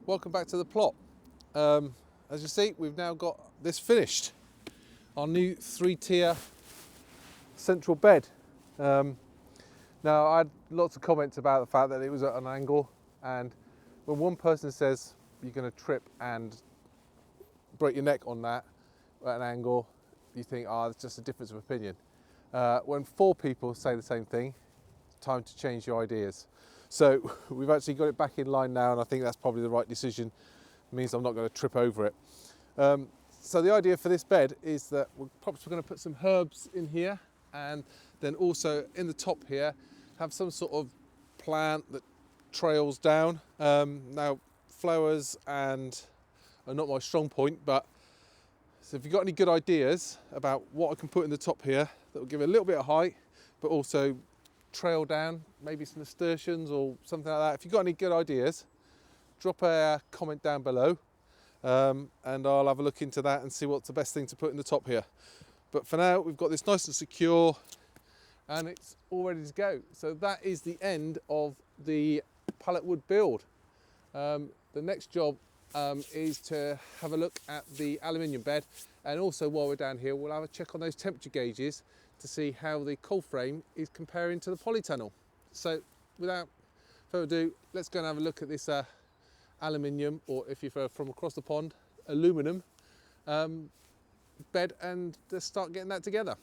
welcome back to the plot. As you see, we've now got this finished. Our new 3-tier central bed. Now I had lots of comments about the fact that it was at an angle, and when one person says you're going to trip and break your neck on that at an angle, you think, it's just a difference of opinion. When 4 people say the same thing, it's time to change your ideas. So we've actually got it back in line now, and I think that's probably the right decision. It means I'm not going to trip over it. So the idea for this bed is that we're probably going to put some herbs in here, and then also in the top here have some sort of plant that trails down. Now flowers are not my strong point, but so if you've got any good ideas about what I can put in the top here that will give it a little bit of height but also trail down, maybe some nasturtiums or something like that, if you've got any good ideas, drop a comment down below, and I'll have a look into that and see what's the best thing to put in the top here. But for now, we've got this nice and secure and it's all ready to go. So that is the end of the pallet wood build. The next job is to have a look at the aluminium bed, and also while we're down here we'll have a check on those temperature gauges to see how the cold frame is comparing to the polytunnel. So without further ado, let's go and have a look at this aluminium, or if you're from across the pond, aluminum bed, and just start getting that together.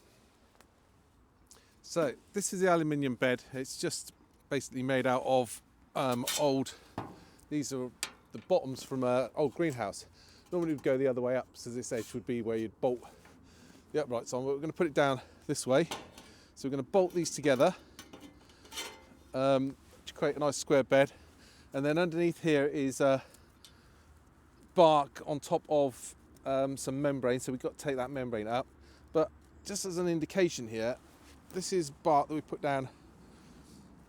So this is the aluminium bed. It's just basically made out of these are the bottoms from an old greenhouse. Normally we'd go the other way up, so this edge would be where you'd bolt the uprights on. We're going to put it down this way. So we're going to bolt these together to create a nice square bed. And then underneath here is bark on top of some membrane, so we've got to take that membrane up. But just as an indication here, this is bark that we put down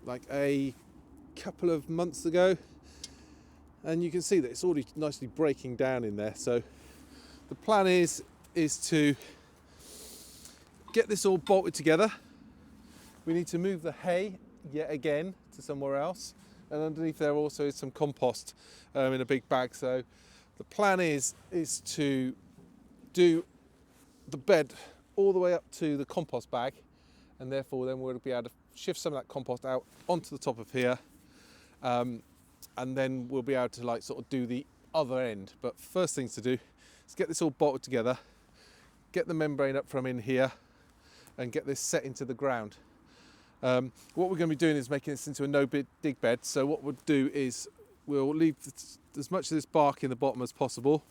like a couple of months ago, and you can see that it's already nicely breaking down in there. So the plan is to get this all bolted together. We need to move the hay yet again to somewhere else, and underneath there also is some compost in a big bag. So the plan is to do the bed all the way up to the compost bag, and therefore then we'll be able to shift some of that compost out onto the top of here, and then we'll be able to like sort of do the other end. But first things to do is get this all bolted together, get the membrane up from in here, and get this set into the ground. What we're going to be doing is making this into a no-dig bed. So what we'll do is we'll leave as much of this bark in the bottom as possible.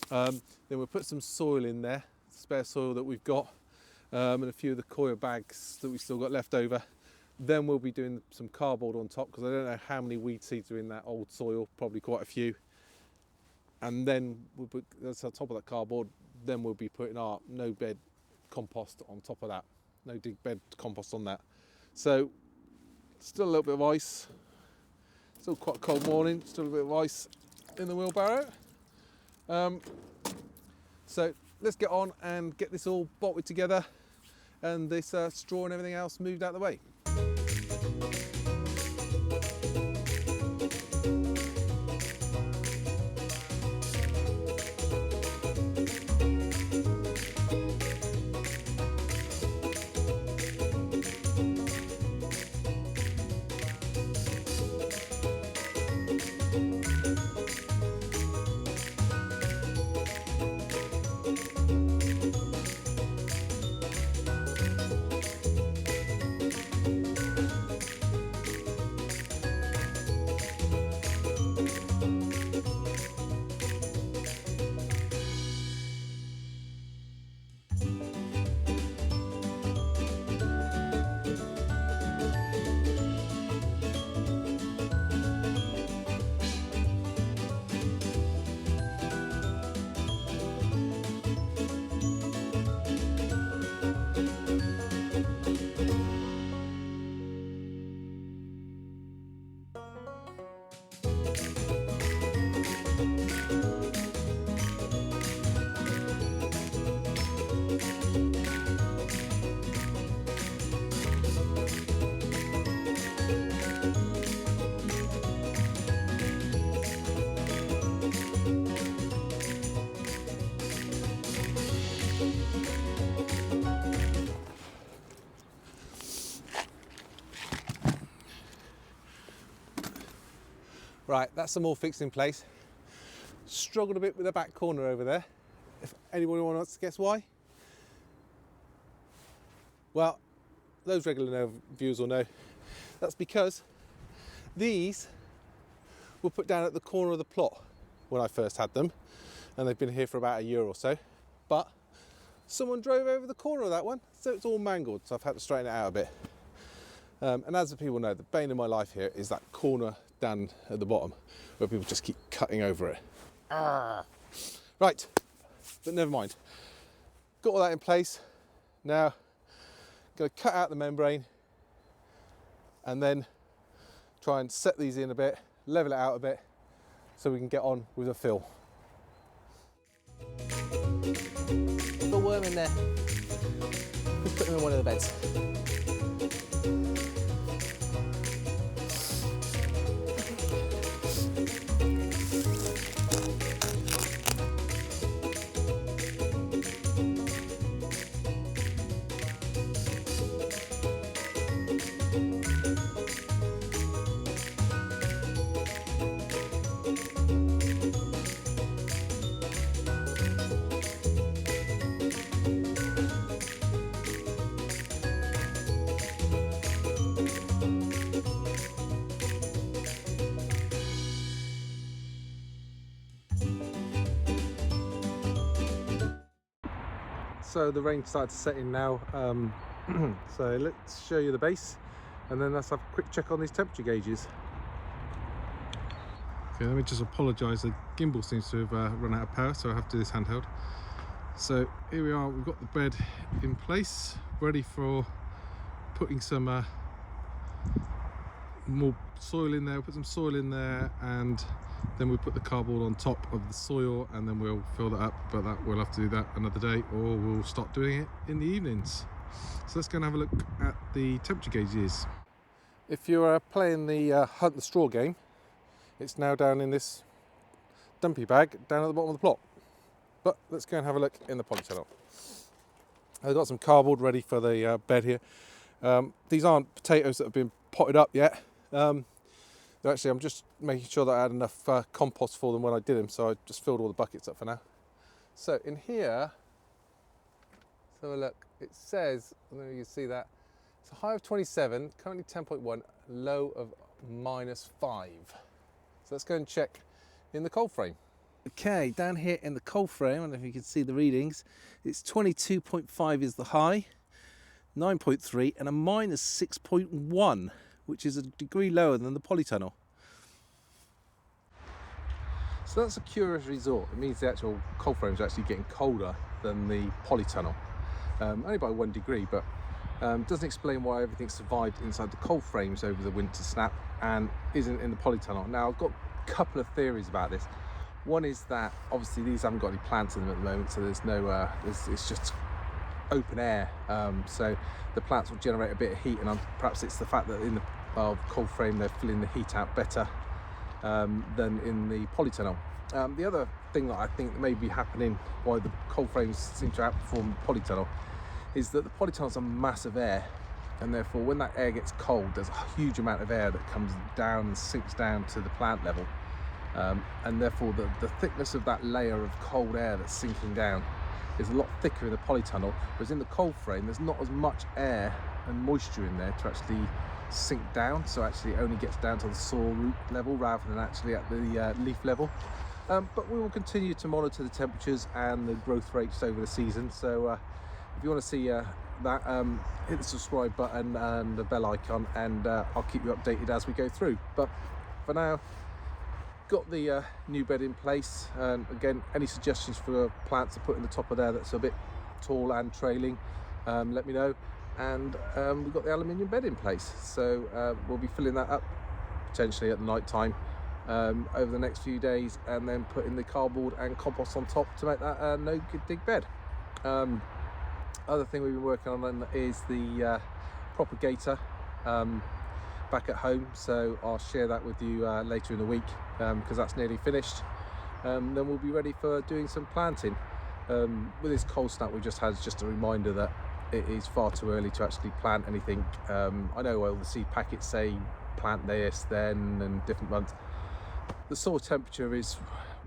Then we'll put some soil in there, spare soil that we've got, and a few of the coir bags that we've still got left over. Then we'll be doing some cardboard on top, because I don't know how many weed seeds are in that old soil, probably quite a few. And then we'll put, that's on top of that cardboard, then we'll be putting our no-bed compost on top of that, no dig bed compost on that. So still a little bit of ice, still quite a cold morning, still a bit of ice in the wheelbarrow. So let's get on and get this all bolted together, and this straw and everything else moved out of the way. Right, that's them all fixed in place. Struggled a bit with the back corner over there. If anyone wants to guess why? Well, those regular viewers will know. That's because these were put down at the corner of the plot when I first had them, and they've been here for about a year or so. But someone drove over the corner of that one, so it's all mangled, so I've had to straighten it out a bit. And as the people know, the bane of my life here is that corner down at the bottom where people just keep cutting over it. Right, but never mind. Got all that in place. Now, going to cut out the membrane and then try and set these in a bit, level it out a bit, so we can get on with a fill. Got a worm in there. Let's put them in one of the beds. So the rain started to set in now, so let's show you the base and then let's have a quick check on these temperature gauges. Okay, let me just apologise, the gimbal seems to have run out of power, so I have to do this handheld. So here we are, we've got the bed in place, ready for putting some more soil in there. We'll put some soil in there and then we'll put the cardboard on top of the soil and then we'll fill that up, but that we'll have to do that another day, or we'll start doing it in the evenings. So let's go and have a look at the temperature gauges. If you're playing the hunt the straw game, it's now down in this dumpy bag down at the bottom of the plot. But let's go and have a look in the polytunnel. I've got some cardboard ready for the bed here. These aren't potatoes that have been potted up yet. Actually, I'm just making sure that I had enough compost for them when I did them, so I just filled all the buckets up for now. So in here, let's have a look. It says, I don't know if you can see that, it's a high of 27, currently 10.1, low of -5. So let's go and check in the cold frame. Okay, down here in the cold frame, I don't know if you can see the readings, it's 22.5 is the high, 9.3 and a -6.1. which is a degree lower than the polytunnel. So that's a curious result. It means the actual cold frame is actually getting colder than the polytunnel, only by 1 degree, but doesn't explain why everything survived inside the cold frames over the winter snap and isn't in the polytunnel. Now, I've got a couple of theories about this. One is that obviously these haven't got any plants in them at the moment, so there's no, it's just open air, so the plants will generate a bit of heat, and perhaps it's the fact that in the cold frame they're filling the heat out better than in the polytunnel. The other thing that I think may be happening why the cold frames seem to outperform the polytunnel is that the polytunnel's a massive air, and therefore when that air gets cold there's a huge amount of air that comes down and sinks down to the plant level, and therefore the thickness of that layer of cold air that's sinking down is a lot thicker in the polytunnel, whereas in the cold frame there's not as much air and moisture in there to actually sink down, so actually it only gets down to the soil root level rather than actually at the leaf level. But we will continue to monitor the temperatures and the growth rates over the season, so if you want to see that, hit the subscribe button and the bell icon, and I'll keep you updated as we go through. But for now, got the new bed in place, and again, any suggestions for plants to put in the top of there that's a bit tall and trailing, let me know. And we've got the aluminium bed in place, so we'll be filling that up potentially at the night time over the next few days, and then putting the cardboard and compost on top to make that a no good dig bed. Other thing we've been working on then is the propagator back at home, so I'll share that with you later in the week, because that's nearly finished. Then we'll be ready for doing some planting. With this cold snap we just had, it's just a reminder that it is far too early to actually plant anything. I know all the seed packets say plant this then and different months, the soil temperature is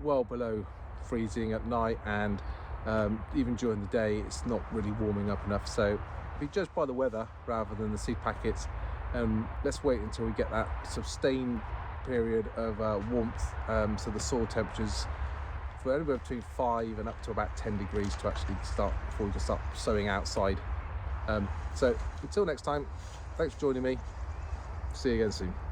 well below freezing at night, and even during the day it's not really warming up enough. So be judged by the weather rather than the seed packets, and let's wait until we get that sustained period of warmth, so the soil temperatures for anywhere between 5 and up to about 10 degrees to actually start, before we can start sowing outside. So until next time, thanks for joining me. See you again soon.